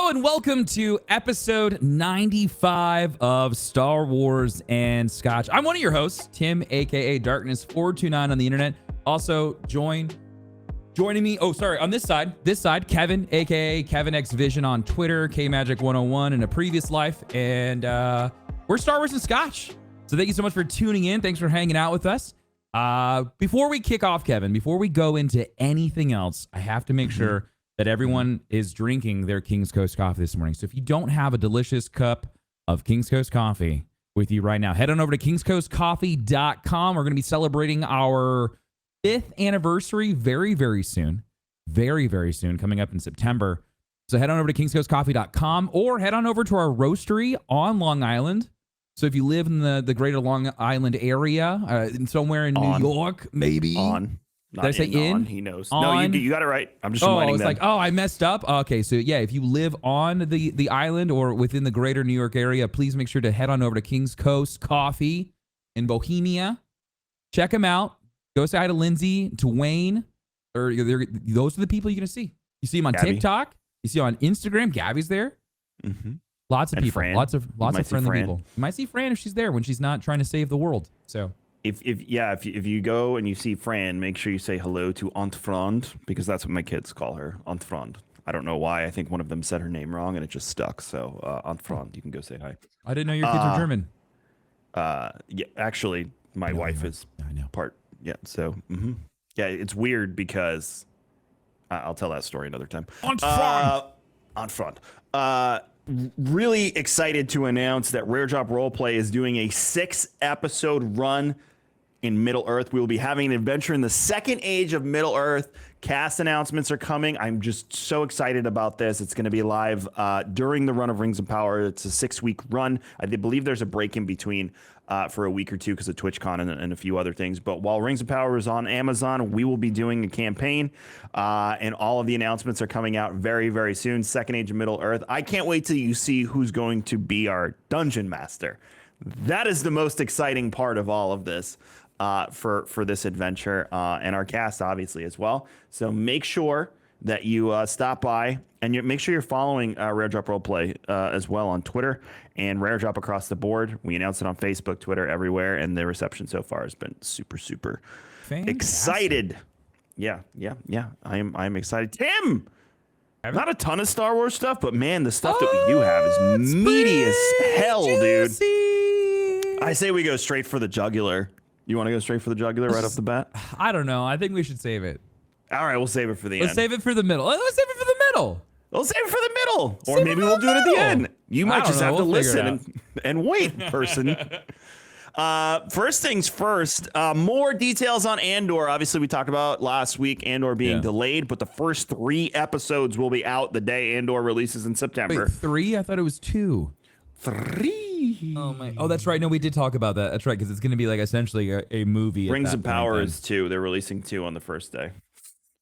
Hello and welcome to episode 95 of Star Wars and Scotch. I'm one of your hosts, Tim, aka Darkness429 on the internet. Also joining me, on this side, Kevin, aka Kevin X Vision on Twitter, KMagic101 in a previous life, and we're Star Wars and Scotch. So thank you so much for tuning in. Thanks for hanging out with us. Before we kick off, Kevin, before we go into anything else, I have to make sure that everyone is drinking their King's Coast coffee this morning. So if you don't have a delicious cup of King's Coast coffee with you right now, head on over to kingscoastcoffee.com. We're going to be celebrating our 5th anniversary very, very soon. Very, very soon, coming up in September. So head on over to kingscoastcoffee.com or head on over to our roastery on Long Island. So if you live in the greater Long Island area, somewhere in New York, maybe. Not Did I say in? He knows. On? No, you got it right. I'm just reminding them. Like, I messed up. Okay, so yeah, if you live on the island or within the greater New York area, please make sure to head on over to King's Coast Coffee in Bohemia. Check them out. Go say hi to Lindsay, to Wayne. Those are the people you're going to see. You see them on Gabby. TikTok. You see them on Instagram. Gabby's there. Mm-hmm. Lots of And people. Fran. Lots of friendly Fran. people. You might see Fran if she's there when she's not trying to save the world. So... If you go and you see Fran, make sure you say hello to Aunt Frond, because that's what my kids call her, Aunt Frond. I don't know why. I think one of them said her name wrong and it just stuck. So Aunt Frond, you can go say hi. I didn't know your kids are German. Yeah, actually, my wife is part. Yeah, so yeah, it's weird because I'll tell that story another time. Aunt Frond. Aunt Frond. Really excited to announce that Rare Drop Roleplay is doing a 6-episode run in Middle Earth. We will be having an adventure in the second age of Middle Earth. Cast announcements are coming. I'm just so excited about this. It's going to be live during the run of Rings of Power. It's a 6-week run. I believe there's a break in between for a week or two because of TwitchCon and a few other things. But while Rings of Power is on Amazon, we will be doing a campaign, and all of the announcements are coming out very, very soon. Second Age of Middle Earth. I can't wait till you see who's going to be our dungeon master. That is the most exciting part of all of this. For this adventure and our cast, obviously, as well. So make sure that you stop by and make sure you're following Rare Drop Roleplay as well on Twitter and Rare Drop across the board. We announced it on Facebook, Twitter, everywhere, and the reception so far has been super, super excited. Yeah. I'm excited. Tim! Not a ton of Star Wars stuff, but man, the stuff that we do have is meaty as hell, juicy. Dude. I say we go straight for the jugular. You want to go straight for the jugular right off the bat? I don't know. I think we should save it. All right, we'll save it for the end. Let's save it for the middle. Let's save it for the middle. We'll save it for the middle. Or maybe we'll do it at the end. You might just have to listen and wait, person. First things first, more details on Andor. Obviously, we talked about last week Andor being delayed, but the first 3 episodes will be out the day Andor releases in September. Wait, 3? I thought it was 2. 3. Oh my! Oh, that's right. No, we did talk about that. That's right, because it's going to be like essentially a movie. Rings of Power is 2. They're releasing 2 on the first day.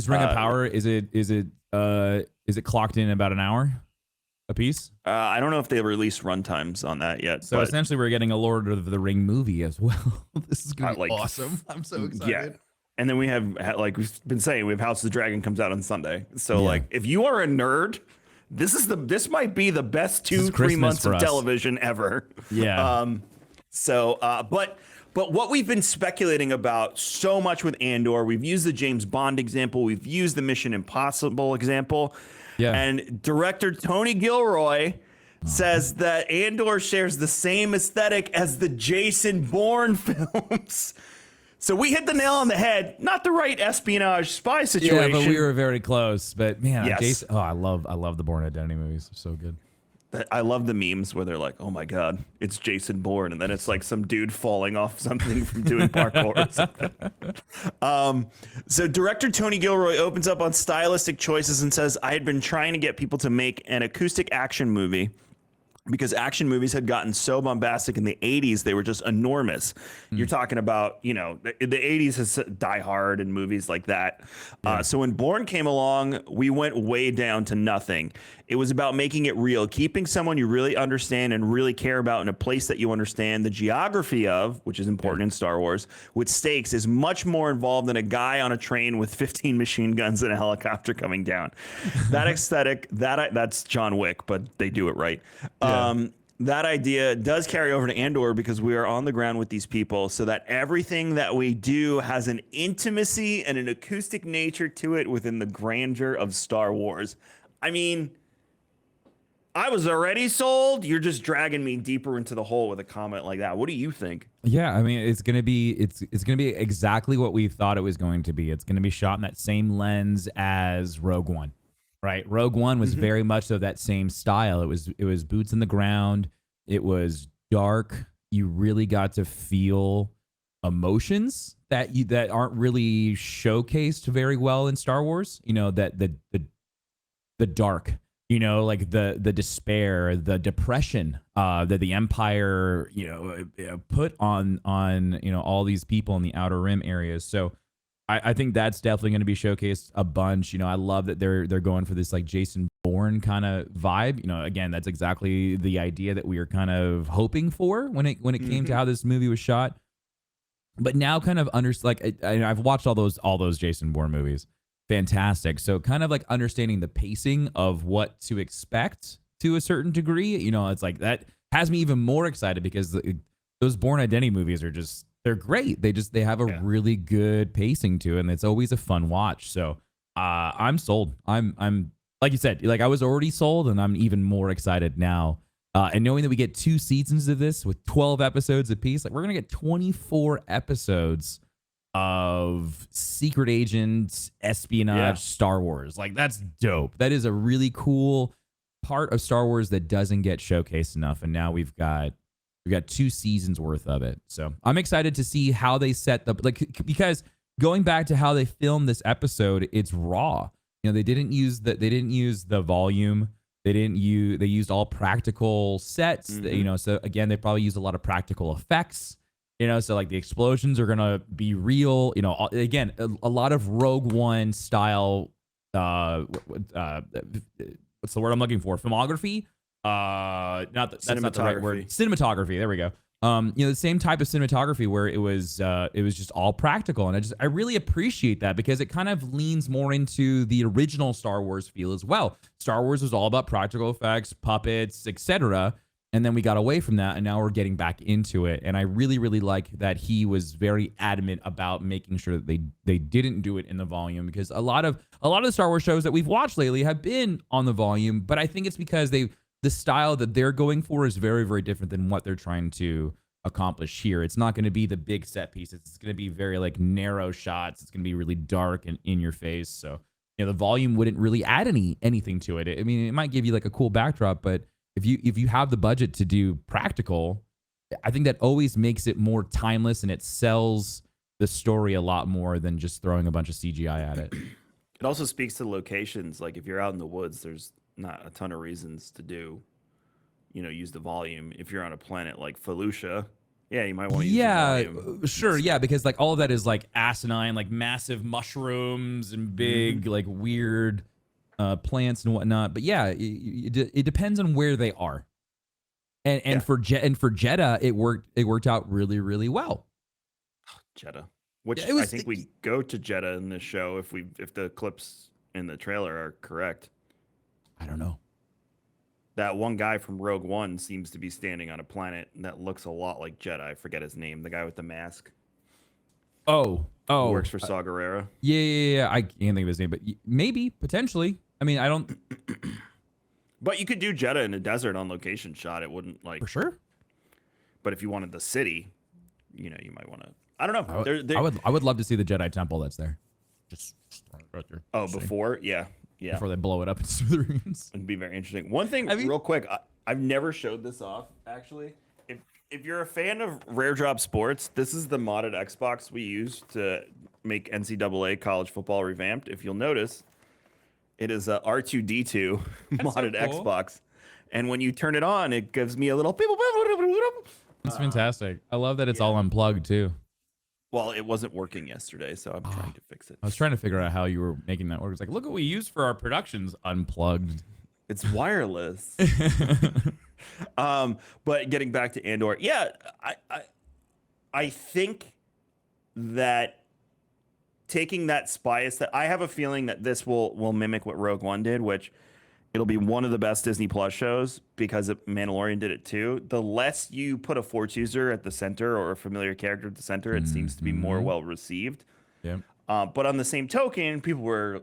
Is Ring of Power? Is it clocked in about an hour a piece? I don't know if they released runtimes on that yet. So essentially, we're getting a Lord of the Ring movie as well. This is going to be awesome. I'm so excited. Yeah. And then we have, like we've been saying, we have House of the Dragon comes out on Sunday. So like, if you are a nerd, this might be the best 2-3 months of television ever. Yeah. But what we've been speculating about so much with Andor, we've used the James Bond example, we've used the Mission Impossible example. Yeah. And director Tony Gilroy says that Andor shares the same aesthetic as the Jason Bourne films. So we hit the nail on the head. Not the right espionage spy situation. Yeah, but we were very close. But man, Yes. Jason, I love the Bourne Identity movies. They're so good. I love the memes where they're like, "Oh my God, it's Jason Bourne," and then it's like some dude falling off something from doing parkour or something. So director Tony Gilroy opens up on stylistic choices and says, "I had been trying to get people to make an acoustic action movie." Because action movies had gotten so bombastic in the 80s, they were just enormous. You're talking about, the 80s has Die Hard and movies like that. So when Bourne came along, we went way down to nothing. It was about making it real, keeping someone you really understand and really care about in a place that you understand the geography of, which is important in Star Wars, with stakes is much more involved than a guy on a train with 15 machine guns and a helicopter coming down. That aesthetic, that's John Wick, but they do it right. Yeah. That idea does carry over to Andor because we are on the ground with these people, so that everything that we do has an intimacy and an acoustic nature to it within the grandeur of Star Wars. I mean, I was already sold. You're just dragging me deeper into the hole with a comment like that. What do you think? Yeah, I mean, it's gonna be exactly what we thought it was going to be. It's gonna be shot in that same lens as Rogue One, right? Rogue One was very much of that same style. It was boots in the ground. It was dark. You really got to feel emotions that aren't really showcased very well in Star Wars. You know, that the dark, you know, like the despair, the depression that the Empire, put on all these people in the Outer Rim areas. So I think that's definitely going to be showcased a bunch. You know, I love that they're going for this like Jason Bourne kind of vibe. You know, again, that's exactly the idea that we were kind of hoping for when it came to how this movie was shot. But now, kind of I've watched all those Jason Bourne movies. Fantastic. So kind of like understanding the pacing of what to expect to a certain degree. You know, it's like that has me even more excited because those Bourne Identity movies are just, they're great. They have a really good pacing to it, and it's always a fun watch. So I'm sold. I'm like you said, like I was already sold, and I'm even more excited now. And knowing that we get 2 seasons of this with 12 episodes apiece, like we're gonna get 24 episodes of secret agent espionage Star Wars. Like that's dope. That is a really cool part of Star Wars that doesn't get showcased enough, and now we've got 2 seasons worth of it. So I'm excited to see how they set because going back to how they filmed this episode, it's raw. You know, they didn't use the volume. They used all practical sets. You know, so again, they probably used a lot of practical effects. You know, so like the explosions are gonna be real. You know, again, a lot of Rogue One style. What's the word I'm looking for? Filmography. That's not the right word. Cinematography. There we go. The same type of cinematography where it was just all practical, and I really appreciate that because it kind of leans more into the original Star Wars feel as well. Star Wars was all about practical effects, puppets, etc. And then we got away from that, and now we're getting back into it. And I really, really like that he was very adamant about making sure that they didn't do it in the volume, because a lot of the Star Wars shows that we've watched lately have been on the volume, but I think it's because the style that they're going for is very, very different than what they're trying to accomplish here. It's not going to be the big set pieces. It's going to be very like narrow shots. It's going to be really dark and in your face. So, the volume wouldn't really add anything to it. I mean, it might give you like a cool backdrop, but if you have the budget to do practical, I think that always makes it more timeless, and it sells the story a lot more than just throwing a bunch of CGI at it. It also speaks to locations. Like if you're out in the woods, there's not a ton of reasons to use the volume. If you're on a planet like Felucia, you might want to use the volume. Sure, yeah, because like all of that is like asinine, like massive mushrooms and big like weird plants and whatnot. But yeah, it depends on where they are. And for Jedha, it worked out really, really well. Jedha, which I think we go to Jedha in this show if the clips in the trailer are correct. I don't know. That one guy from Rogue One seems to be standing on a planet that looks a lot like Jedha. I forget his name. The guy with the mask. Who works for Saw Gerrera. Yeah. I can't think of his name, but maybe, potentially. I mean, I don't. But you could do Jedha in a desert on location shot. It wouldn't like for sure. But if you wanted the city, you might want to. I don't know. I would love to see the Jedi Temple that's there. Just right there. Oh, before, yeah. Before they blow it up in smithereens. It'd be very interesting. One thing, real quick, I've never showed this off actually. If you're a fan of Rare Drop Sports, this is the modded Xbox we use to make NCAA college football revamped. If you'll notice, it is a R2D2 modded Xbox, and when you turn it on, it gives me a little. That's fantastic. I love that it's all unplugged too. Well, it wasn't working yesterday, so I'm trying to fix it. I was trying to figure out how you were making that work. It's like, look what we use for our productions, unplugged. It's wireless. But getting back to Andor, yeah, I think that taking that spice, that I have a feeling that this will mimic what Rogue One did, which it'll be one of the best Disney Plus shows because Mandalorian did it too. The less you put a Force user at the center or a familiar character at the center, it seems to be more well received. Yeah. But on the same token, people were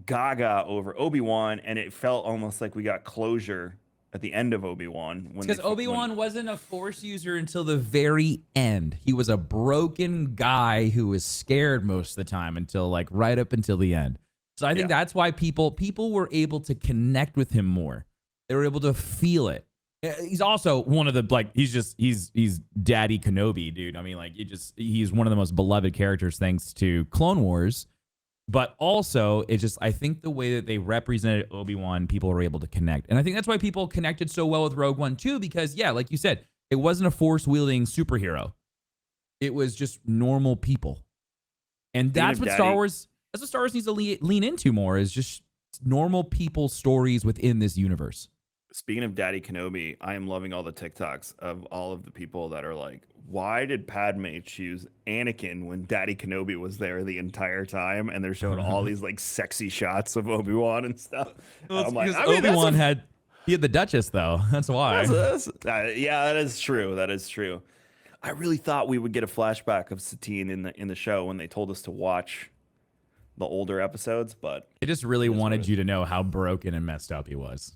gaga over Obi-Wan, and it felt almost like we got closure at the end of Obi-Wan. Because Obi-Wan wasn't a Force user until the very end. He was a broken guy who was scared most of the time until like right up until the end. So I think that's why people were able to connect with him more. They were able to feel it. He's also one of the like he's Daddy Kenobi, dude. I mean, like he's one of the most beloved characters thanks to Clone Wars. But also, it's just I think the way that they represented Obi-Wan, people were able to connect. And I think that's why people connected so well with Rogue One too, because yeah, like you said, it wasn't a force-wielding superhero. It was just normal people. And that's what Star Wars needs to lean into more, is just normal people stories within this universe. Speaking of Daddy Kenobi, I am loving all the TikToks of all of the people that are like, why did Padme choose Anakin when Daddy Kenobi was there the entire time? And they're showing all these like sexy shots of Obi-Wan and stuff. Well, I'm like, Obi-Wan had the Duchess though. That's why. Yeah, that is true. That is true. I really thought we would get a flashback of Satine in the show when they told us to watch the older episodes, but they just really wanted you to know how broken and messed up he was.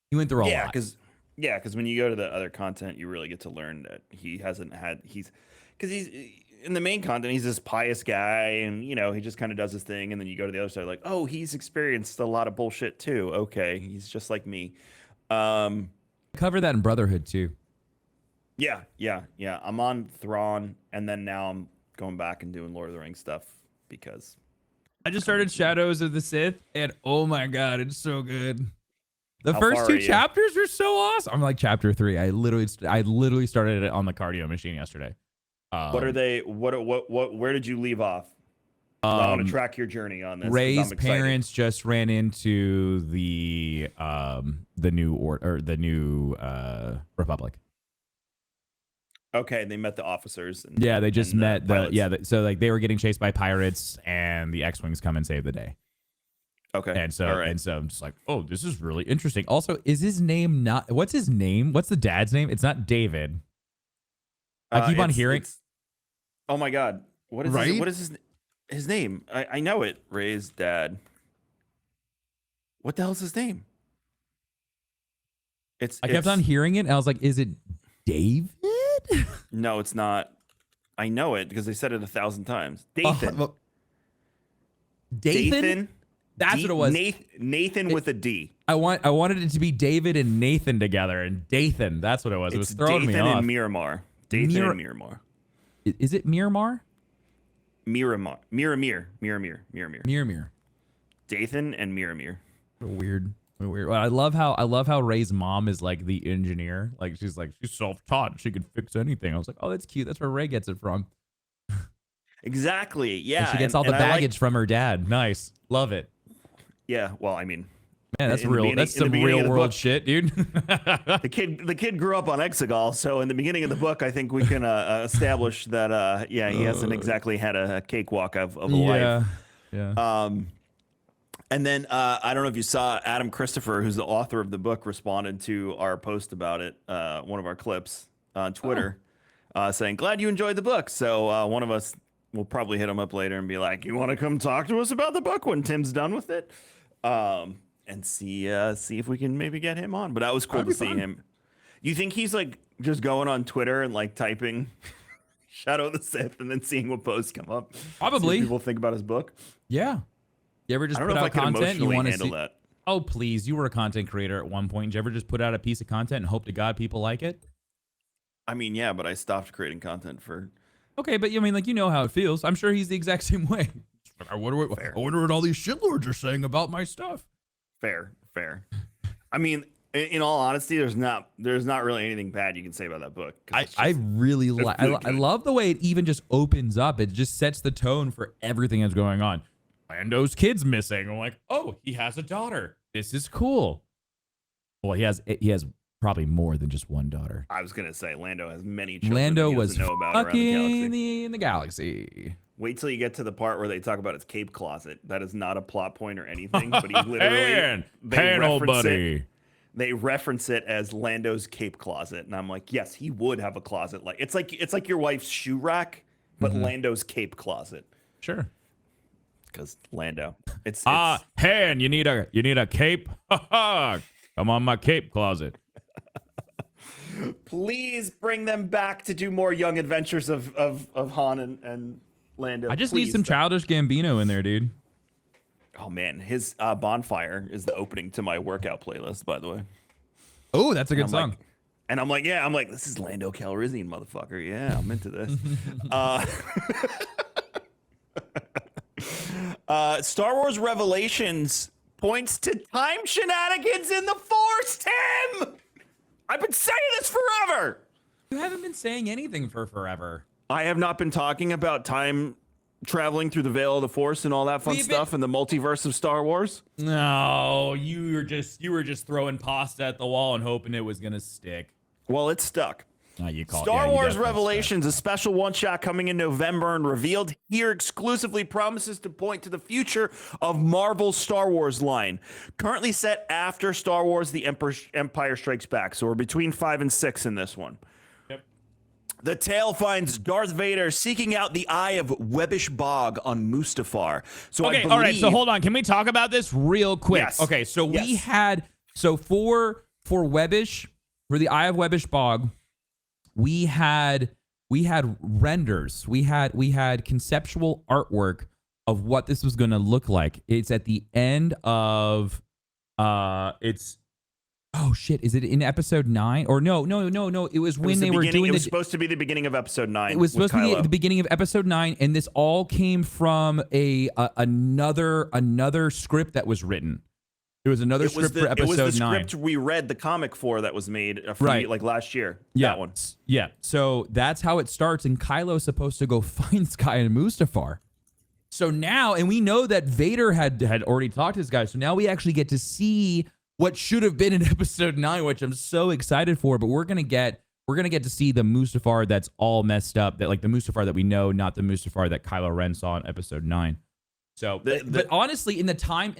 He went through a lot. Because when you go to the other content, you really get to learn that he's in the main content, he's this pious guy, and you know he just kind of does his thing, and then you go to the other side, like, oh, he's experienced a lot of bullshit too. Okay, he's just like me. Cover that in Brotherhood too. Yeah. I'm on Thrawn, and then now I'm going back and doing Lord of the Rings stuff because I just started Shadows of the Sith, and oh my god, it's so good. The first two chapters are so awesome. I'm like chapter 3. I literally started it on the cardio machine yesterday. What are they? Where did you leave off? I want to track your journey on this. Rey's parents just ran into the new Republic. Okay, they met the officers. They just met so like they were getting chased by pirates, and the X-wings come and save the day. Okay. And so I'm just like, oh, this is really interesting. Also, is his name not? What's his name? What's the dad's name? It's not David. I keep on hearing. Oh my god! What is his name? I know it. Rey's dad. What the hell's his name? I kept on hearing it, and I was like, is it David? No, it's not. I know it because they said it 1,000 times. Dathan. Dathan? That's what it was. Nathan with a D. I wanted it to be David and Nathan together, and Dathan. That's what it was. It was throwing me off. Dathan and Miramar. Dathan and Miramar. Is it Miramar? Miramar. Miramir. Dathan and Miramir. Weird. Well, I love how Rey's mom is like the engineer. Like she's self-taught. She can fix anything. I was like, oh, that's cute. That's where Rey gets it from. Exactly. Yeah. And she gets all the baggage from her dad. Nice. Love it. Yeah. Well, I mean, man, that's real. That's some real world shit, dude. The kid grew up on Exegol, so in the beginning of the book, I think we can establish that he hasn't exactly had a cakewalk of a life. Yeah. And then I don't know if you saw Adam Christopher, who's the author of the book, responded to our post about it, one of our clips on Twitter, saying, "Glad you enjoyed the book." So one of us will probably hit him up later and be like, "You want to come talk to us about the book when Tim's done with it?" And see if we can maybe get him on. But that was cool to see him. You think he's like just going on Twitter and like typing Shadow of the Sith and then seeing what posts come up? Probably. People think about his book. Yeah. You ever just put out content you want to see? That. Oh, please. You were a content creator at one point. Did you ever just put out a piece of content and hope to God people like it? I mean, yeah, but I stopped creating content for... Okay, but I mean, like, you know how it feels. I'm sure he's the exact same way. I wonder what all these shitlords are saying about my stuff. Fair. I mean, in all honesty, there's not really anything bad you can say about that book. I really like. I love the way it even just opens up. It just sets the tone for everything that's going on. Lando's kid's missing. I'm like, oh, he has a daughter. this is cool. Well, he has probably more than just one daughter. I was gonna say Lando has many children Lando that he was doesn't know about around the fucking galaxy. in the galaxy. Wait till you get to the part where they talk about his cape closet. That is not a plot point or anything, but he literally panel buddy. They reference it as Lando's cape closet, and I'm like, yes, he would have a closet like it's like your wife's shoe rack, but Lando's cape closet. Sure. Because Lando, it's hey, and you need a cape? Come on, my cape closet. Please bring them back to do more young adventures of Han and Lando. I just need some Childish Gambino in there, dude. Oh man, his Bonfire is the opening to my workout playlist, by the way. Oh, that's a good song. And I'm like, this is Lando Calrissian, motherfucker. Yeah, I'm into this. Star Wars Revelations points to time shenanigans in the Force, Tim! I've been saying this forever! You haven't been saying anything for forever. I have not been talking about time traveling through the veil of the Force and all that fun stuff in the multiverse of Star Wars. No, you were just throwing pasta at the wall and hoping it was gonna stick. Well, it's stuck. Star Star Wars Revelations, a special one-shot coming in November and revealed here exclusively, promises to point to the future of Marvel's Star Wars line. Currently set after Star Wars The Empire Strikes Back, so we're between 5 and 6 in this one. Yep. The tale finds Darth Vader seeking out the Eye of Webbish Bog on Mustafar. So okay, all right, so hold on. Can we talk about this real quick? Yes. Okay, so we had, so for Webbish, for the Eye of Webbish Bog, we had renders, we had conceptual artwork of what this was going to look like. It's at the end of it's oh shit, is it in episode 9 or no, it was when they were doing it was supposed to be the beginning of episode 9. It was supposed to be the beginning of episode 9, and this all came from another script that was written. There was another script for episode 9. It was the script we read the comic for that was made like last year. Yeah. That one. Yeah. So that's how it starts, and Kylo's supposed to go find Sky and Mustafar. So now, and we know that Vader had already talked to this guy, so now we actually get to see what should have been in episode 9, which I'm so excited for, but we're gonna get to see the Mustafar that's all messed up, that like the Mustafar that we know, not the Mustafar that Kylo Ren saw in episode 9. So, but honestly, in the time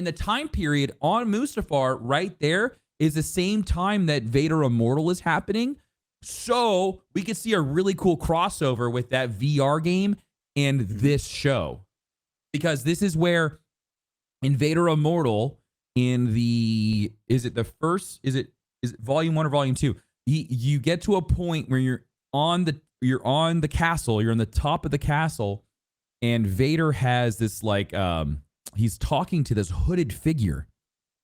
period on Mustafar, right there is the same time that Vader Immortal is happening. So we could see a really cool crossover with that VR game and this show, because this is where in Vader Immortal, in the is it volume 1 or volume 2? You get to a point where you're on the castle, you're on the top of the castle. And Vader has this like he's talking to this hooded figure,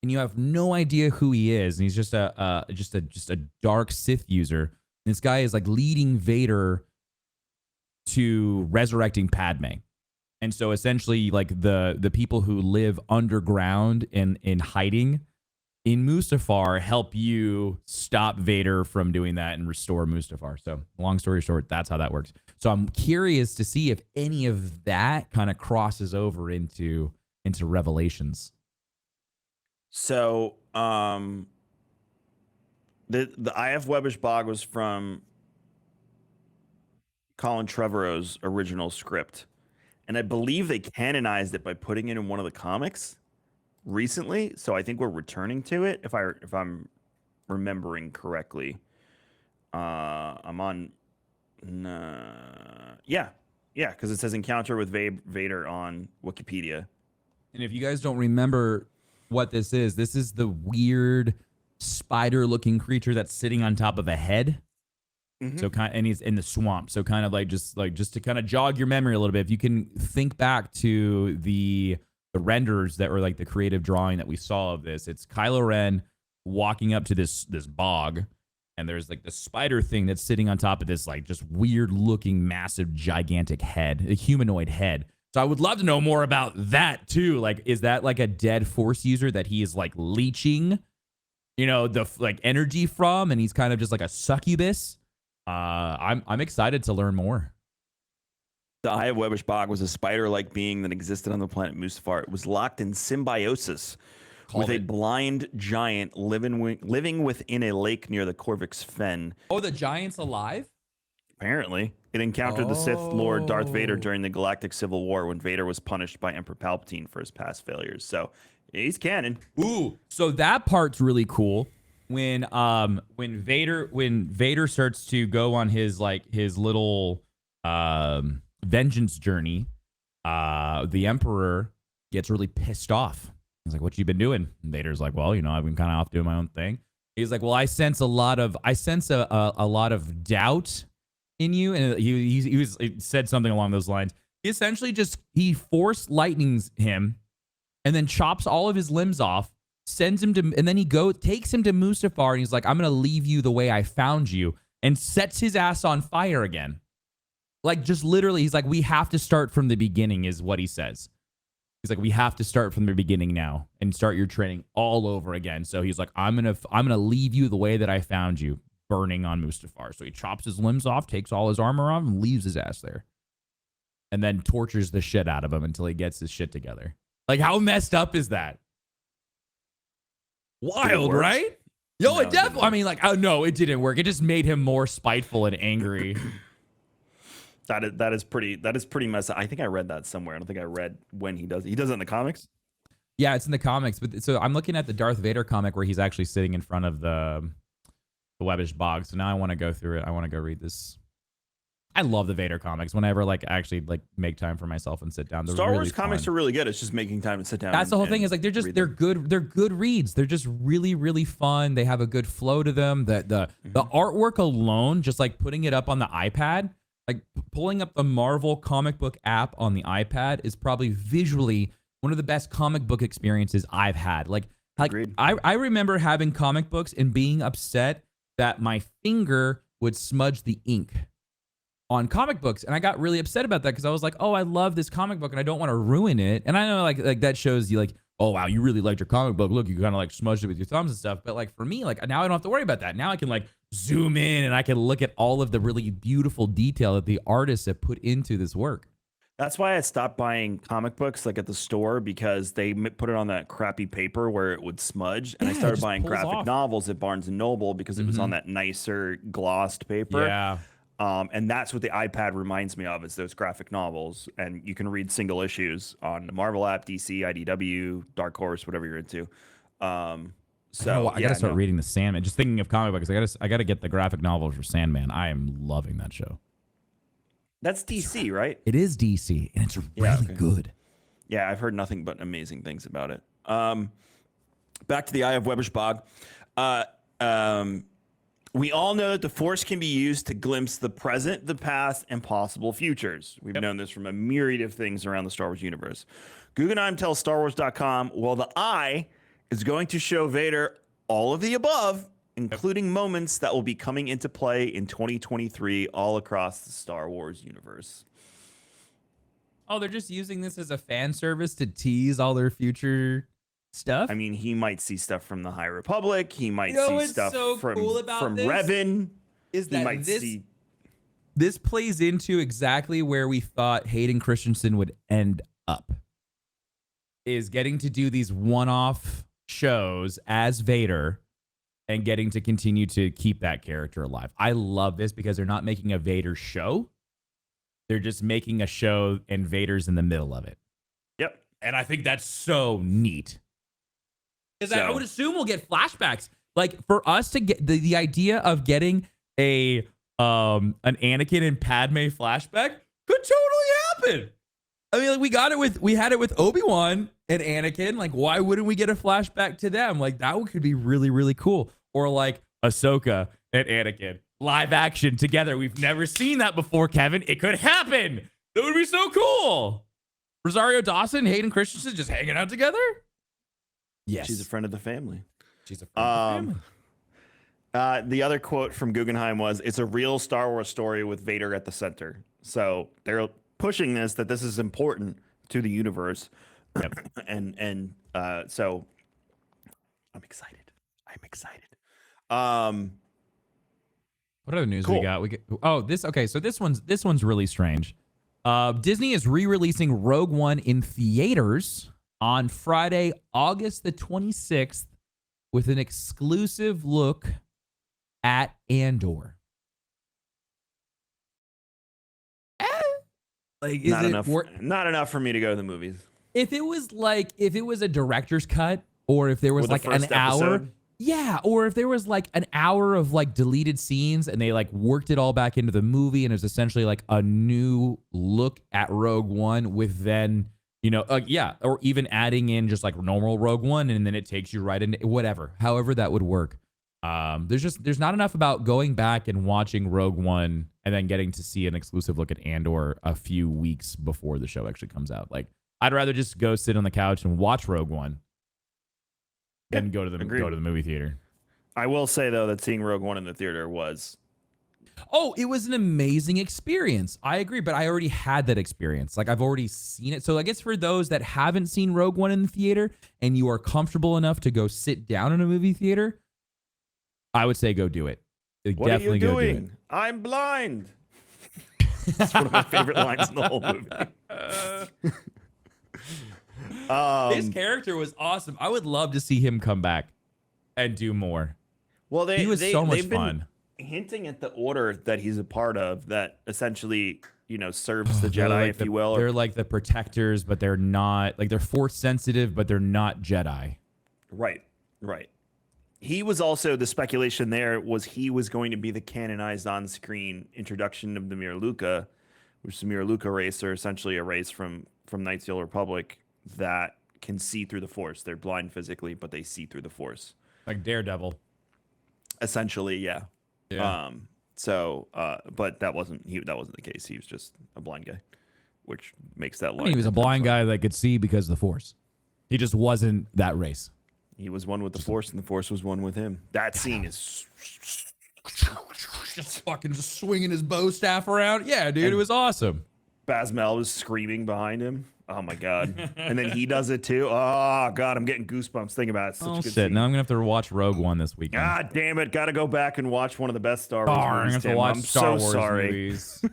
and you have no idea who he is, and he's just a dark Sith user. And this guy is like leading Vader to resurrecting Padme. And so essentially, like the people who live underground and in hiding in Mustafar help you stop Vader from doing that and restore Mustafar. So long story short, that's how that works. So I'm curious to see if any of that kind of crosses over into Revelations. So the Eye of Webbish Bog was from Colin Trevorrow's original script, and I believe they canonized it by putting it in one of the comics recently. So I think we're returning to it if I'm remembering correctly. I'm on yeah, because it says encounter with Vader on Wikipedia. And if you guys don't remember what this is the weird spider-looking creature that's sitting on top of a head. Mm-hmm. So and he's in the swamp. So kind of like just to kind of jog your memory a little bit, if you can think back to the renders that were like the creative drawing that we saw of this, it's Kylo Ren walking up to this bog, and there's like the spider thing that's sitting on top of this like just weird looking massive gigantic head, a humanoid head. So I would love to know more about that too. Like, is that like a dead Force user that he is like leeching, the like energy from, and he's kind of just like a succubus? I'm excited to learn more. The Eye of Webbish Bog was a spider-like being that existed on the planet Mustafar. It was locked in symbiosis Called with a it. blind giant living within a lake near the Corvix Fen. Oh, the giant's alive? Apparently, it encountered the Sith Lord Darth Vader Oh. during the Galactic Civil War when Vader was punished by Emperor Palpatine for his past failures. So he's canon. Ooh, so that part's really cool. When Vader starts to go on his little vengeance journey, the Emperor gets really pissed off. He's like, "What you been doing?" And Vader's like, "Well, I've been kind of off doing my own thing." He's like, "Well, I sense a lot of doubt in you," and he said something along those lines. He essentially he force lightnings him, and then chops all of his limbs off, sends him to, and then takes him to Mustafar, and he's like, "I'm gonna leave you the way I found you," and sets his ass on fire again. Like, just literally, he's like, "We have to start from the beginning," is what he says. He's like, "We have to start from the beginning now and start your training all over again." So he's like, I'm gonna leave you the way that I found you, burning on Mustafar. So he chops his limbs off, takes all his armor off, and leaves his ass there. And then tortures the shit out of him until he gets his shit together. Like, how messed up is that? Wild, right? Yo, No, it definitely. I mean, no, it didn't work. It just made him more spiteful and angry. That is pretty messed up. I think I read that somewhere. I don't think I read when he does it. He does it in the comics? Yeah, it's in the comics. But so I'm looking at the Darth Vader comic where he's actually sitting in front of the Webbish Bog. So now I want to go through it. I want to go read this. I love the Vader comics. Whenever actually make time for myself and sit down. They're Star Wars really comics fun. are really good. It's just making time to sit down. That's the whole thing. and Is like read they're them. good. They're good reads. They're just really really fun. They have a good flow to them. The artwork alone, just like putting it up on the iPad, like pulling up the Marvel comic book app on the iPad is probably visually one of the best comic book experiences I've had. Like Agreed. I remember having comic books and being upset that my finger would smudge the ink on comic books, and I got really upset about that because I was like, "Oh, I love this comic book and I don't want to ruin it." And I know like that shows you like, "Oh wow, you really liked your comic book. Look, you kind of smudged it with your thumbs and stuff." But for me, now I don't have to worry about that. Now I can zoom in and I can look at all of the really beautiful detail that the artists have put into this work. That's why I stopped buying comic books at the store, because they put it on that crappy paper where it would smudge. And I Yeah, it started just buying pulls graphic off. novels at Barnes and Noble because it was on that nicer glossed paper. Yeah. And that's what the iPad reminds me of, is those graphic novels. And you can read single issues on the Marvel app, DC, IDW, Dark Horse, whatever you're into. So I gotta start reading the Sandman. Just thinking of comic books, I gotta get the graphic novel for Sandman. I am loving that show. That's DC, right? It is DC, and it's really good. Yeah, I've heard nothing but amazing things about it. Back to the Eye of Webbish Bog. We all know that the Force can be used to glimpse the present, the past, and possible futures. We've known this from a myriad of things around the Star Wars universe. Guggenheim tells StarWars.com, well, the Eye is going to show Vader all of the above, including moments that will be coming into play in 2023 all across the Star Wars universe. Oh, they're just using this as a fan service to tease all their future stuff? I mean, he might see stuff from the High Republic. He might see what's stuff so from cool about from this Revan. is He that might see. this plays into exactly where we thought Hayden Christensen would end up. Is getting to do these one-off shows as Vader and getting to continue to keep that character alive. I love this because they're not making a Vader show. They're just making a show and Vader's in the middle of it. Yep. And I think that's so neat. Because I would assume we'll get flashbacks. For us to get the idea of getting an Anakin and Padme flashback could totally happen. I mean, we had it with Obi-Wan and Anakin. Why wouldn't we get a flashback to them? That could be really, really cool. Or Ahsoka and Anakin live action together. We've never seen that before, Kevin. It could happen. That would be so cool. Rosario Dawson, Hayden Christensen just hanging out together. Yes. She's a friend of the family. She's a friend of the family. The other quote from Guggenheim was, "It's a real Star Wars story with Vader at the center." So they're pushing that this is important to the universe. Yep. and so I'm excited. What other news Cool. we got? So this one's really strange. Disney is re-releasing Rogue One in theaters on Friday, August the 26th, with an exclusive look at Andor. Like, is Not it enough. Not enough for me to go to the movies. If it was a director's cut, or if there was With like the an first hour, episode? yeah, or if there was like an hour of like deleted scenes and they like worked it all back into the movie and it was essentially like a new look at Rogue One with then, or even adding in just like normal Rogue One and then it takes you right into whatever, however that would work. There's not enough about going back and watching Rogue One and then getting to see an exclusive look at Andor a few weeks before the show actually comes out. Like, I'd rather just go sit on the couch and watch Rogue One than go to the movie theater. I will say though that seeing Rogue One in the theater was. Oh, it was an amazing experience. I agree, but I already had that experience. Like, I've already seen it. So I guess for those that haven't seen Rogue One in the theater and you are comfortable enough to go sit down in a movie theater, I would say go do it. What Definitely are you go do doing? I'm blind. That's one of my favorite lines in the whole movie. His character was awesome. I would love to see him come back and do more. Well, he was so much fun. Hinting at the order that he's a part of that essentially, serves the Jedi, like if you will. They're like the protectors, but they're not. Like, they're force sensitive, but they're not Jedi. Right. He was also, the speculation there was he was going to be the canonized on-screen introduction of the Mirluka, which is the Mirluka race, or essentially a race from Knights of the Old Republic that can see through the Force. They're blind physically, but they see through the Force. Like Daredevil. Essentially, yeah. Yeah. But that wasn't the case. He was just a blind guy, which makes that. He was a blind guy that could see because of the Force. He just wasn't that race. He was one with the Force, and the Force was one with him. That scene is just fucking swinging his bow staff around. Yeah, dude, it was awesome. Phasmel was screaming behind him. Oh my god! And then he does it too. Oh god, I'm getting goosebumps thinking about it. Such a good scene. Now I'm gonna have to watch Rogue One this weekend. God damn it! Got to go back and watch one of the best Star Wars I'm movies. gonna have to watch Star Wars sorry. movies.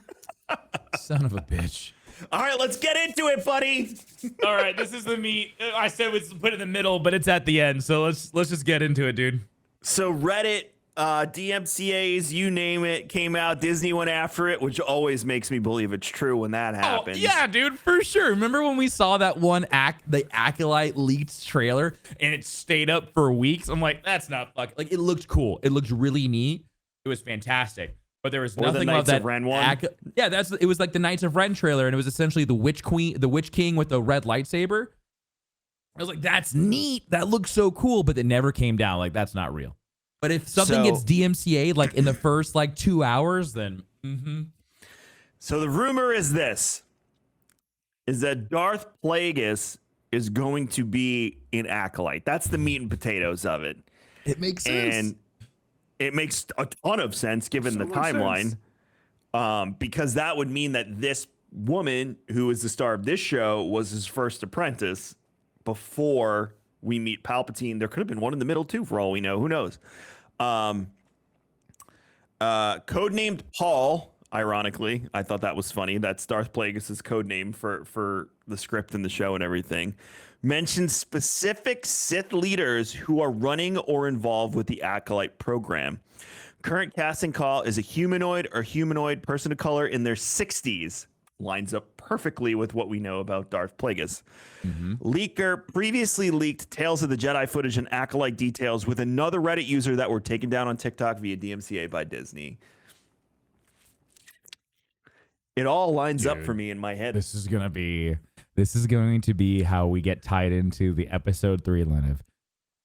Son of a bitch. All right, let's get into it, buddy. All right, this is the meat. I said we put it in the middle, but it's at the end. So let's just get into it, dude. So Reddit, DMCA's, you name it, came out. Disney went after it, which always makes me believe it's true when that happens. Oh, yeah, dude, for sure. Remember when we saw that one the Acolyte leaked trailer and it stayed up for weeks? I'm like, that's not fucking. Like, it looked cool. It looked really neat. It was fantastic. But there was nothing about that. Ren one? It was like the Knights of Ren trailer, and it was essentially the Witch King with the red lightsaber. I was like, that's neat. That looks so cool, but it never came down. Like, that's not real. But if something gets DMCA'd like in the first like 2 hours, then So the rumor is this: is that Darth Plagueis is going to be an Acolyte. That's the meat and potatoes of it. It makes sense. And it makes a ton of sense given the timeline, because that would mean that this woman, who is the star of this show, was his first apprentice before we meet Palpatine. There could have been one in the middle too, for all we know. Who knows? Codenamed Paul. Ironically, I thought that was funny. That's Darth Plagueis' code name for the script and the show and everything. Mentions specific Sith leaders who are running or involved with the Acolyte program. Current casting call is a humanoid or humanoid person of color in their 60s. Lines up perfectly with what we know about Darth Plagueis. Leaker previously leaked Tales of the Jedi footage and Acolyte details with another Reddit user that were taken down on TikTok via DMCA by Disney. It all lines up for me in my head. This is going to be how we get tied into the episode 3 line of,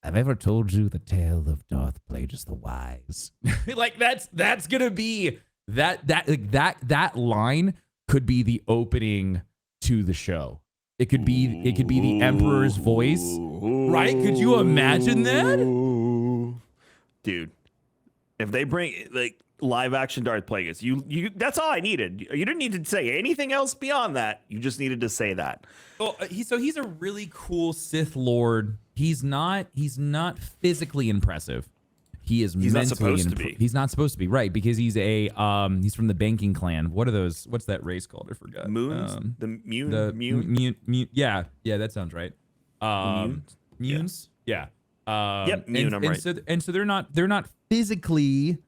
I've ever told you the tale of Darth Plagueis the Wise. Like, that's going to be that line could be the opening to the show. It could be the Emperor's voice, right? Could you imagine that? Dude, if they bring like live action Darth Plagueis, you that's all I needed. You didn't need to say anything else beyond that. You just needed to say that. Well, he's a really cool Sith Lord. He's not physically impressive. He's not supposed to be. He's not supposed to be, right? Because he's he's from the banking clan. What are those? What's that race called? I forgot. Moons. The Mune. Yeah, that sounds right. Um, Mutants? Munes, yeah. Yep, Mune, I'm right. So they're not physically,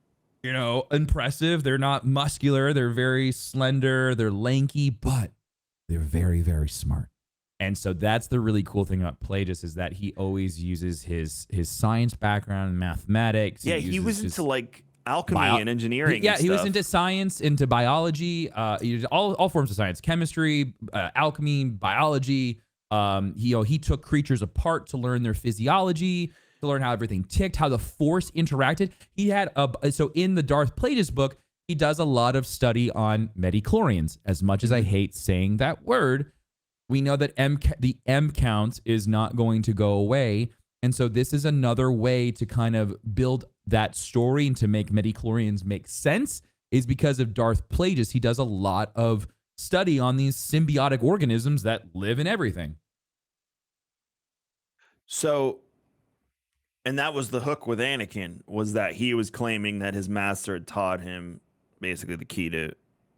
impressive. They're not muscular. They're very slender. They're lanky, but they're very, very smart. And so that's the really cool thing about Plagueis is that he always uses his science background in mathematics. Yeah, he was uses into like alchemy and engineering. Yeah, and he was stuff. into science, into biology, all forms of science, chemistry, alchemy, biology. He took creatures apart to learn their physiology, to learn how everything ticked, how the Force interacted. He had so in the Darth Plagueis book, he does a lot of study on midichlorians. As much as I hate saying that word, we know that the M count is not going to go away. And so this is another way to kind of build that story and to make midichlorians make sense is because of Darth Plagueis. He does a lot of study on these symbiotic organisms that live in everything. So, and that was the hook with Anakin, was that he was claiming that his master had taught him basically the key to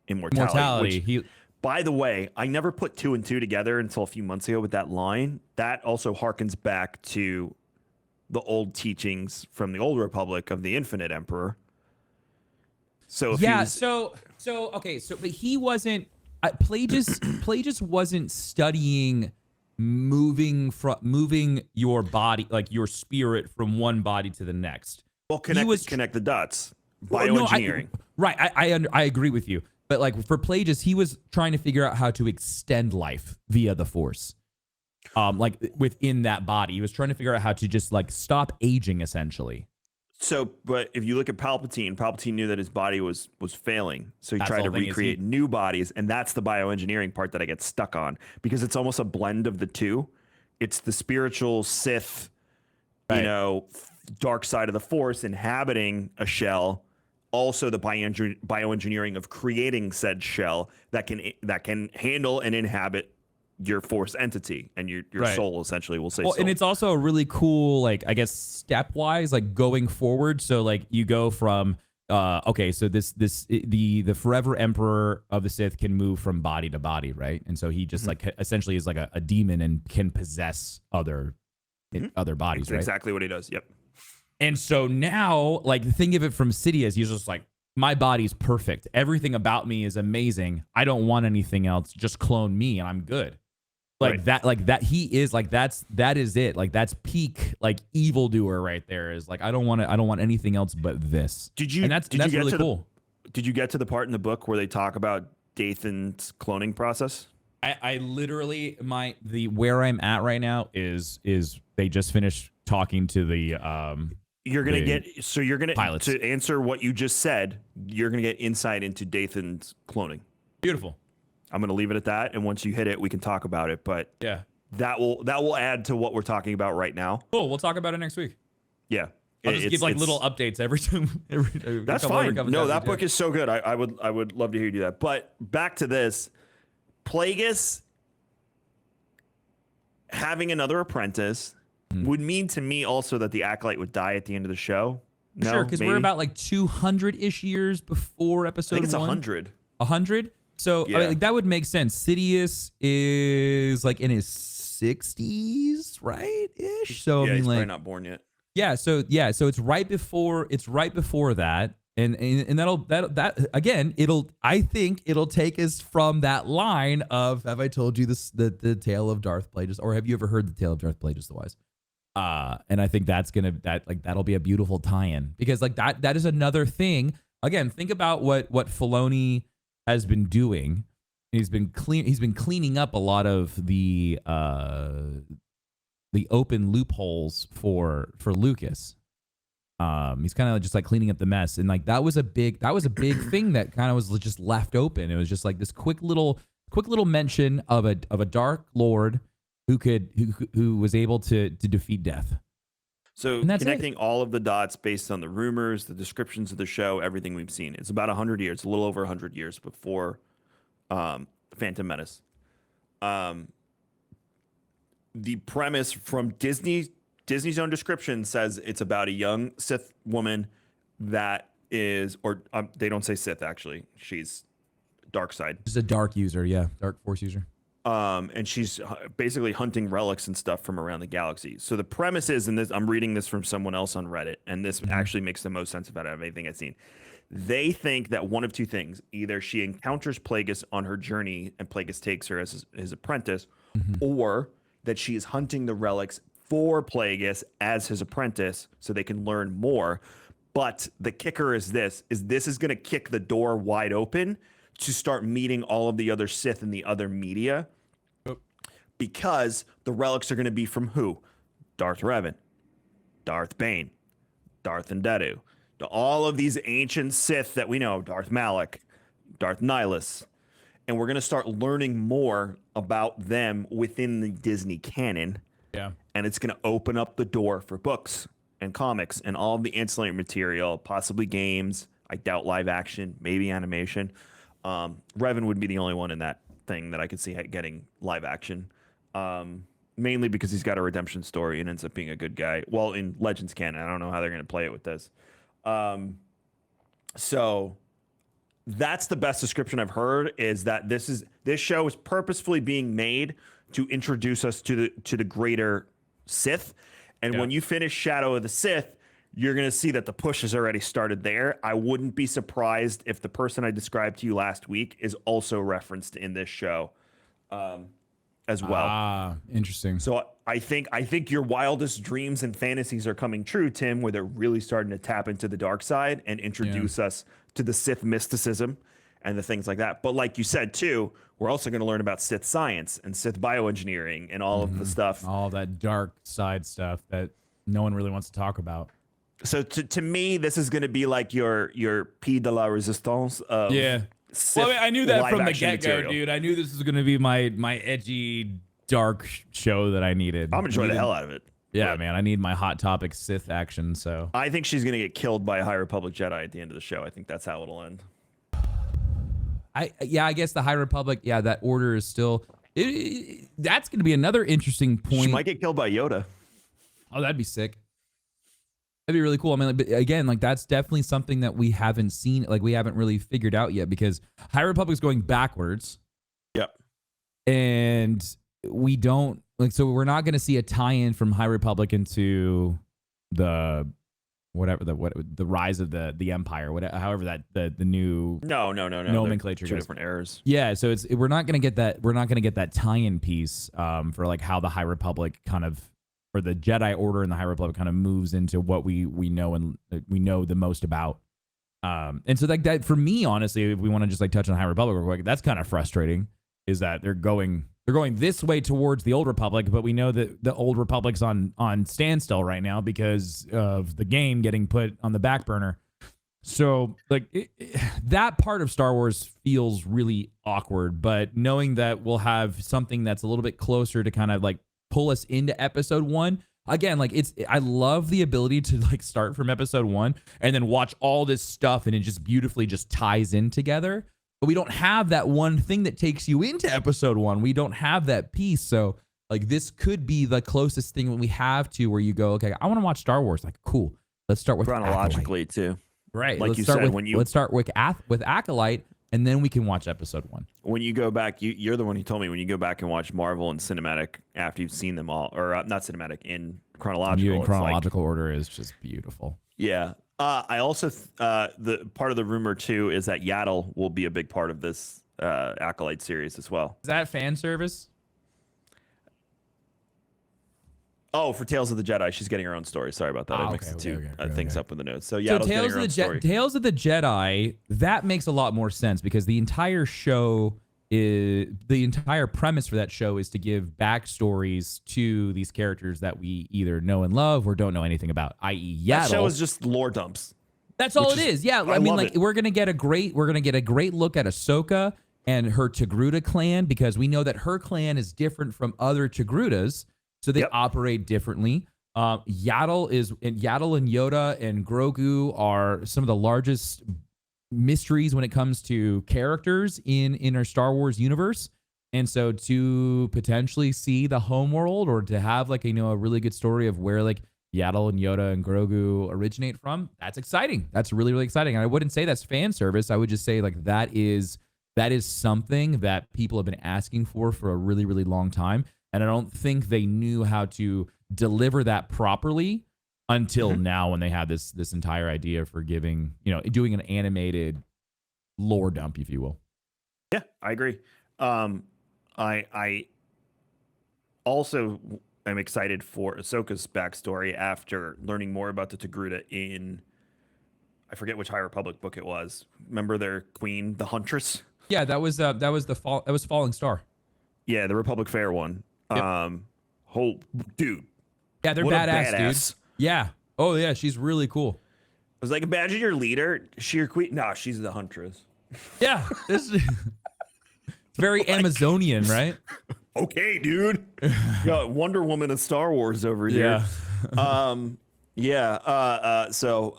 immortality. Which, by the way, I never put 2 and 2 together until a few months ago with that line. That also harkens back to the old teachings from the Old Republic of the Infinite Emperor. So if but he wasn't Plagueis wasn't studying moving your body, like your spirit, from one body to the next. Well, connect the dots. Bioengineering. I agree with you. But like for Plagueis, he was trying to figure out how to extend life via the Force. Like within that body, he was trying to figure out how to just like stop aging, essentially. So, but if you look at Palpatine knew that his body was failing, so he tried to recreate new bodies, and that's the bioengineering part that I get stuck on because it's almost a blend of the two. It's the spiritual Sith, dark side of the Force inhabiting a shell. Also, the bioengineering of creating said shell that can handle and inhabit your Force entity and your soul, essentially. We'll say. Well, soul. And it's also a really cool, like, I guess stepwise, like going forward. So like you go from so the forever Emperor of the Sith can move from body to body, right? And so he just like essentially is like a demon and can possess other bodies. That's right? Exactly what he does. Yep. And so now, like, think of it from Sidious. He's just like, my body's perfect. Everything about me is amazing. I don't want anything else. Just clone me and I'm good. That he is like, that is it. Like, that's peak, like, evildoer right there is like, I don't want anything else but this. That's really cool. Did you get to the part in the book where they talk about Dathan's cloning process? I literally, where I'm at right now is they just finished talking to the, pilots. To answer what you just said, you're gonna get insight into Dathan's cloning. Beautiful. I'm gonna leave it at that, and once you hit it, we can talk about it. But yeah, that will add to what we're talking about right now. Cool. We'll talk about it next week. Yeah, I'll just give like little updates every time. That's fine. No, that book is so good. I would love to hear you do that. But back to this, Plagueis having another apprentice would mean to me also that the Acolyte would die at the end of the show. No, sure, because we're about like 200-ish years before episode 1. I think it's 100. 100? So yeah. I mean, like, that would make sense. Sidious is like in his 60s, right? Ish. So yeah, I mean, he's like, probably not born yet. Yeah. So it's right before that. And that'll again, I think it'll take us from that line of, have I told you this, the tale of Darth Plagueis, or have you ever heard the tale of Darth Plagueis the Wise? And I think that'll be a beautiful tie-in, because like that is another thing. Again, think about what Filoni has been doing. He's been cleaning up a lot of the open loopholes for Lucas. He's kind of just like cleaning up the mess, and like that was a big thing that kind of was just left open. It was just like this quick little mention of a Dark Lord who was able to defeat death. So connecting all of the dots based on the rumors, the descriptions of the show, everything we've seen. It's about 100 years, a little over 100 years before Phantom Menace. The premise from Disney's own description says it's about a young Sith woman that is, or they don't say Sith actually. She's dark side. She's a dark user, yeah, dark Force user. And she's basically hunting relics and stuff from around the galaxy. So the premise is, and this, I'm reading this from someone else on Reddit, and this actually makes the most sense about anything I've seen. They think that one of two things: either she encounters Plagueis on her journey, and Plagueis takes her as his apprentice, or that she is hunting the relics for Plagueis as his apprentice, so they can learn more. But the kicker is this is going to kick the door wide open to start meeting all of the other Sith in the other media, because the relics are going to be from who? Darth Revan, Darth Bane, Darth Ndedu, all of these ancient Sith that we know, Darth Malak, Darth Nihilus. And we're going to start learning more about them within the Disney canon. Yeah. And it's going to open up the door for books and comics and all of the ancillary material, possibly games. I doubt live action, maybe animation. Revan would be the only one in that thing that I could see getting live action, mainly because he's got a redemption story and ends up being a good guy. Well, in Legends canon, I don't know how they're going to play it with this. So that's the best description I've heard, is that this show is purposefully being made to introduce us to the greater Sith. And when you finish Shadow of the Sith, you're going to see that the push has already started there. I wouldn't be surprised if the person I described to you last week is also referenced in this show as well. Ah, interesting. So I think your wildest dreams and fantasies are coming true, Tim, where they're really starting to tap into the dark side and introduce us to the Sith mysticism and the things like that. But like you said, too, we're also going to learn about Sith science and Sith bioengineering and all of the stuff. All that dark side stuff that no one really wants to talk about. So to me, this is going to be like your P de la Resistance of Sith. Well, I knew that from the live-action get-go, material. dude. I knew this was going to be my edgy, dark show that I needed. I'm enjoying the hell out of it. Yeah, But man. I need my Hot Topic Sith action, so. I think she's going to get killed by a High Republic Jedi at the end of the show. I think that's how it'll end. I guess the High Republic, that order is still... that's going to be another interesting point. She might get killed by Yoda. Oh, that'd be sick. That'd be really cool. I mean, but again, like that's definitely something that we haven't seen, like we haven't really figured out yet, because High Republic's going backwards. Yep. And we don't so we're not going to see a tie-in from High Republic into the the rise of the Empire, however that the new No. nomenclature Two goes. different errors. Yeah, so we're not going to get that tie-in piece for like how the High Republic kind of, or the Jedi Order and the High Republic kind of moves into what we know and we know the most about. And so like that, for me, honestly, if we want to just like touch on High Republic real quick, that's kind of frustrating, is that they're going this way towards the Old Republic, but we know that the Old Republic's on standstill right now because of the game getting put on the back burner. So like that part of Star Wars feels really awkward, but knowing that we'll have something that's a little bit closer to kind of like pull us into episode 1 again, like I love the ability to like start from episode 1 and then watch all this stuff and it just beautifully just ties in together. But we don't have that one thing that takes you into episode 1. We don't have that piece. So like this could be the closest thing we have to where you go, okay, I want to watch Star Wars. Like, cool. Let's start with Chronologically too. Right. Like let's you start said, with, let's start with Acolyte, and then we can watch episode 1. When you go back, you're the one who told me when you go back and watch Marvel and cinematic after you've seen them all, or not cinematic, in chronological. You in it's chronological order is just beautiful. Yeah. I also the part of the rumor too is that Yaddle will be a big part of this Acolyte series as well. Is that fan service? Oh, for Tales of the Jedi, she's getting her own story. Sorry about that. I mixed the two things up with the notes. So Yaddle's getting her own story. Tales of the Jedi, that makes a lot more sense because the entire show is the entire premise for that show is to give backstories to these characters that we either know and love or don't know anything about, i.e. Yaddle. That show is just lore dumps. That's all it is. Yeah, I mean, like we're gonna get a great look at Ahsoka and her Togruta clan, because we know that her clan is different from other Togrutas, so they operate differently. Yaddle and Yoda and Grogu are some of the largest mysteries when it comes to characters in our Star Wars universe. And so to potentially see the homeworld, or to have like, a really good story of where like Yaddle and Yoda and Grogu originate from, that's exciting. That's really, really exciting. And I wouldn't say that's fan service. I would just say like that is that is something that people have been asking for a really, really long time. And I don't think they knew how to deliver that properly until now, when they had this entire idea for giving, doing an animated lore dump, if you will. Yeah, I agree. I also am excited for Ahsoka's backstory after learning more about the Togruta in, I forget which High Republic book it was. Remember their queen, the Huntress? Yeah, that was Falling Star. Yeah, the Republic Fair one. Yep. Dude. Yeah, they're what a badass, dude. badass. Yeah. Oh yeah, she's really cool. I was like, imagine your leader, she your queen. No, she's the Huntress. Yeah, it's very Amazonian, right? Okay, dude. Got Wonder Woman of Star Wars over here. Yeah. So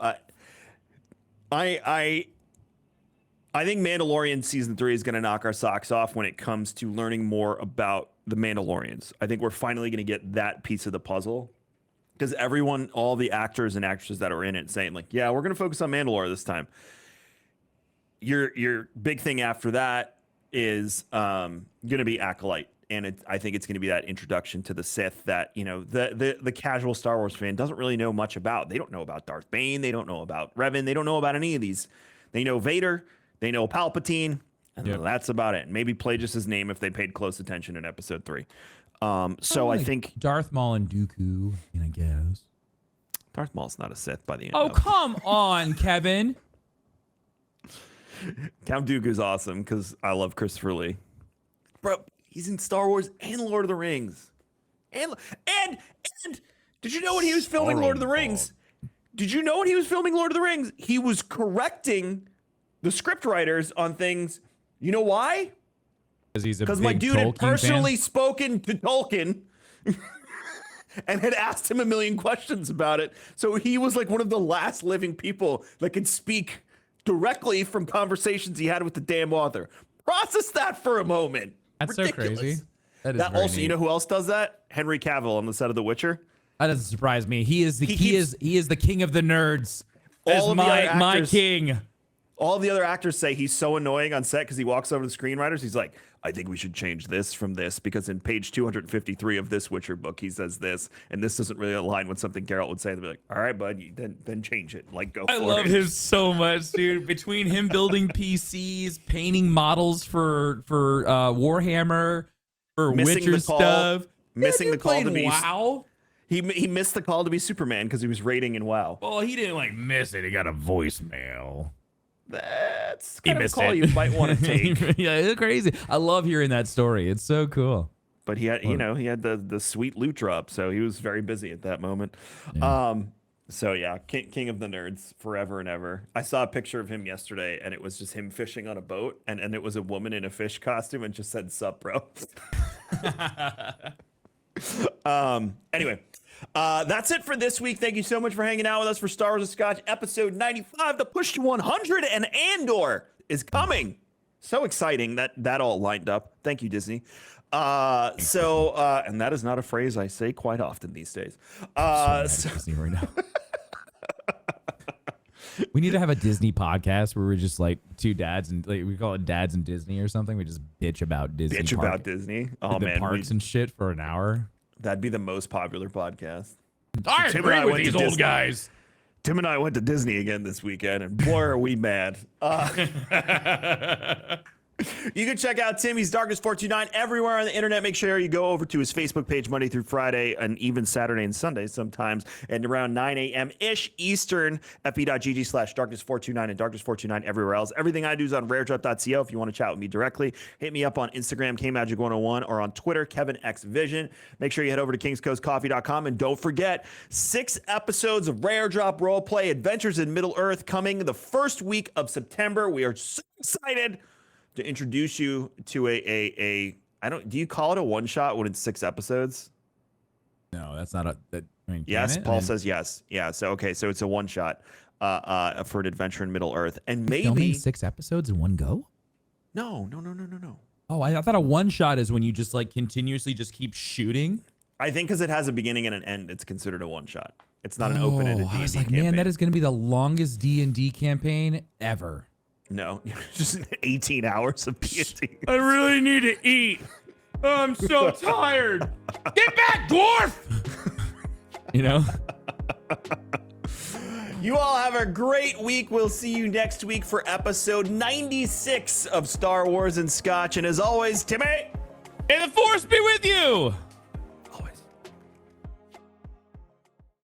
I think Mandalorian season 3 is going to knock our socks off when it comes to learning more about the Mandalorians. I think we're finally going to get that piece of the puzzle, because all the actors and actresses that are in it saying like, yeah, we're going to focus on Mandalore this time. Your big thing after that is going to be Acolyte. And I think it's going to be that introduction to the Sith that, the casual Star Wars fan doesn't really know much about. They don't know about Darth Bane. They don't know about Revan. They don't know about any of these. They know Vader. They know Palpatine. And that's about it. Maybe Plagueis' name if they paid close attention in episode 3. So I think Darth Maul and Dooku, I guess. Darth Maul's not a Sith by the end. Oh, come on, Kevin. Count Dooku's awesome because I love Christopher Lee. Bro, he's in Star Wars and Lord of the Rings. And did you know when he was filming Lord of the Rings? Did you know when he was filming Lord of the Rings? He was correcting the script writers on things. You know why? Because my dude had personally spoken to Tolkien and had asked him a million questions about it. So he was like one of the last living people that could speak directly from conversations he had with the damn author. Process that for a moment. That's ridiculous. So crazy. That is also, neat. you know who else does that? Henry Cavill on the set of The Witcher. That doesn't surprise me. He is the he is the king of the nerds. All my king. All the other actors say he's so annoying on set because he walks over to the screenwriters. He's like, I think we should change this from this because in page 253 of this Witcher book, he says this, and this doesn't really align with something Geralt would say. They'd be like, all right, bud, then change it. Like, go for it. I love him so much, dude. Between him building PCs, painting models for Warhammer, for Witcher stuff. Missing the call to be WoW. He missed the call to be Superman because he was raiding in WoW. Well, he didn't miss it. He got a voicemail. That's kind of a call you might want to take. Yeah, it's crazy. I love hearing that story. It's so cool. But he had, he had the sweet loot drop, so he was very busy at that moment. Yeah. So yeah, king of the nerds forever and ever. I saw a picture of him yesterday, and it was just him fishing on a boat, and it was a woman in a fish costume, and just said "Sup, bro." Anyway. That's it for this week. Thank you so much for hanging out with us for Star Wars and Scotch episode 95. The push to 100 and Andor is coming. So exciting that all lined up. Thank you, Disney. And that is not a phrase I say quite often these days. Disney right now. We need to have a Disney podcast where we're just like two dads and we call it Dads and Disney or something. We just bitch about Disney. About Disney. Oh the man, parks and shit for an hour. That'd be the most popular podcast. I agree with these old guys. Tim and I went to Disney again this weekend, and boy, are we mad. You can check out Timmy's Darkness 429 everywhere on the internet. Make sure you go over to his Facebook page Monday through Friday and even Saturday and Sunday sometimes. And around 9 a.m.-ish Eastern, fe.gg/darkness429 and darkness429 everywhere else. Everything I do is on raredrop.co. If you want to chat with me directly, hit me up on Instagram, kmagic101, or on Twitter, KevinXVision. Make sure you head over to kingscoastcoffee.com. And don't forget, 6 episodes of Rare Drop Roleplay Adventures in Middle-earth coming the first week of September. We are so excited to introduce you to do you call it a one shot when it's 6 episodes? No, that's not yes, Paul says yes. Yeah, so it's a one shot for an adventure in Middle Earth. And maybe filming 6 episodes in one go? No. Oh, I thought a one shot is when you just continuously just keep shooting. I think because it has a beginning and an end, it's considered a one shot. It's not an open-ended D&D I was like, campaign. man, that is going to be the longest D&D campaign ever. No, just 18 hours of PT. I really need to eat. Oh, I'm so tired. Get back, dwarf! You know? You all have a great week. We'll see you next week for episode 96 of Star Wars and Scotch. And as always, Timmy, May the force be with you!